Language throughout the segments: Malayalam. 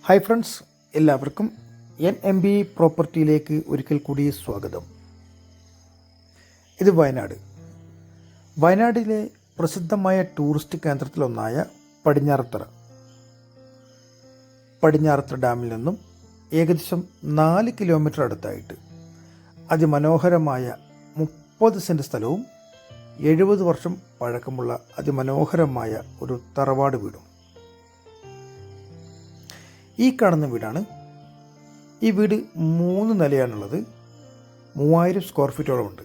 ഹായ് ഫ്രണ്ട്സ്, എല്ലാവർക്കും NMB പ്രോപ്പർട്ടിയിലേക്ക് ഒരിക്കൽ കൂടി സ്വാഗതം. ഇത് വയനാടിലെ പ്രസിദ്ധമായ ടൂറിസ്റ്റ് കേന്ദ്രത്തിലൊന്നായ പടിഞ്ഞാറത്തറ ഡാമിൽ നിന്നും ഏകദേശം 4 കിലോമീറ്റർ അടുത്തായിട്ട് അതിമനോഹരമായ 30 സെൻറ്റ് സ്ഥലവും 70 വർഷം പഴക്കമുള്ള അതിമനോഹരമായ ഒരു തറവാട് വീടും. ഈ കാണുന്ന വീടാണ്. ഈ വീട് 3 നിലയാണുള്ളത്. 3000 സ്ക്വയർ ഫീറ്റോളം ഉണ്ട്.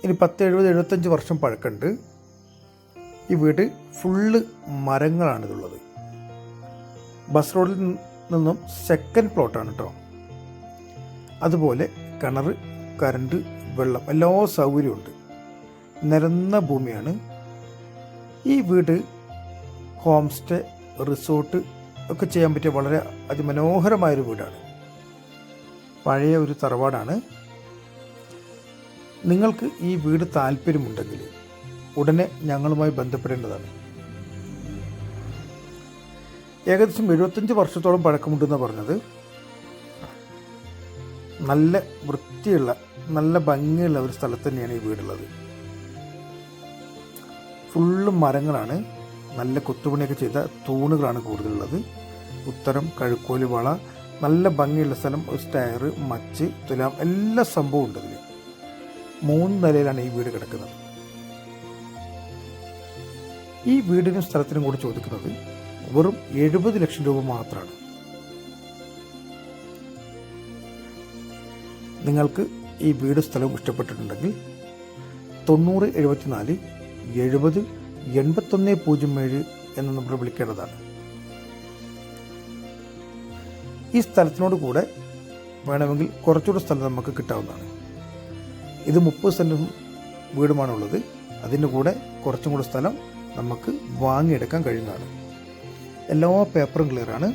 ഇനി 70-75 വർഷം പഴക്കമുണ്ട്. ഈ വീട് ഫുള്ള് മരങ്ങളാണിതുള്ളത്. ബസ് റോഡിൽ നിന്നും സെക്കൻഡ് പ്ലോട്ടാണ് കേട്ടോ. അതുപോലെ കിണർ, കറണ്ട്, വെള്ളം എല്ലാ സൗകര്യമുണ്ട്. നിരന്ന ഭൂമിയാണ്. ഈ വീട് ഹോം സ്റ്റേ, റിസോർട്ട് ഒക്കെ ചെയ്യാൻ പറ്റിയ വളരെ അതിമനോഹരമായൊരു വീടാണ്. പഴയ ഒരു തറവാടാണ്. നിങ്ങൾക്ക് ഈ വീട് താല്പര്യമുണ്ടെങ്കിൽ ഉടനെ ഞങ്ങളുമായി ബന്ധപ്പെടേണ്ടതാണ്. ഏകദേശം 75 വർഷത്തോളം പഴക്കമുണ്ടെന്ന് പറഞ്ഞത്. നല്ല വൃത്തിയുള്ള, നല്ല ഭംഗിയുള്ള ഒരു സ്ഥലത്ത് തന്നെയാണ് ഈ വീടുള്ളത്. ഫുള്ള് മരങ്ങളാണ്. നല്ല കൊത്തുപണിയൊക്കെ ചെയ്ത തൂണുകളാണ് കൂടുതലുള്ളത്. ഉത്തരം, കഴുക്കോല്, വള, നല്ല ഭംഗിയുള്ള സ്ഥലം. ഒരു സ്റ്റയർ, മച്ച്, തുലാം, എല്ലാ സംഭവവും ഉണ്ട് ഇതിൽ. 3 നിലയിലാണ് ഈ വീട് കിടക്കുന്നത്. ഈ വീടിനും സ്ഥലത്തിനും കൂടി ചോദിക്കുന്നത് വെറും 70 ലക്ഷം രൂപ മാത്രമാണ്. നിങ്ങൾക്ക് ഈ വീട് സ്ഥലവും ഇഷ്ടപ്പെട്ടിട്ടുണ്ടെങ്കിൽ 9074 70 8107 എന്ന നമ്പർ വിളിക്കേണ്ടതാണ്. ഈ സ്ഥലത്തിനോട് കൂടെ വേണമെങ്കിൽ കുറച്ചുകൂടെ സ്ഥലം നമുക്ക് കിട്ടാവുന്നതാണ്. ഇത് 30 സെൻറ്റും വീടുമാണുള്ളത്. അതിൻ്റെ കൂടെ കുറച്ചും കൂടെ സ്ഥലം നമുക്ക് വാങ്ങിയെടുക്കാൻ കഴിയുന്നതാണ്. എല്ലാ പേപ്പറും ക്ലിയറാണ്.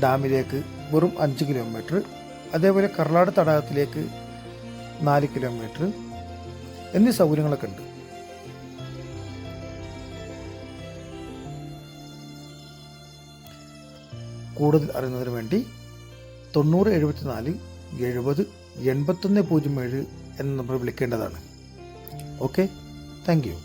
ഡാമിലേക്ക് വെറും 5 കിലോമീറ്റർ, അതേപോലെ കർലാട് തടാകത്തിലേക്ക് 4 കിലോമീറ്റർ എന്നീ സൗകര്യങ്ങളൊക്കെ ഉണ്ട്. കൂടുതൽ അറിയുന്നതിന് വേണ്ടി 9074 70 8107 എന്ന നമ്പർ വിളിക്കേണ്ടതാണ്. Okay, thank U.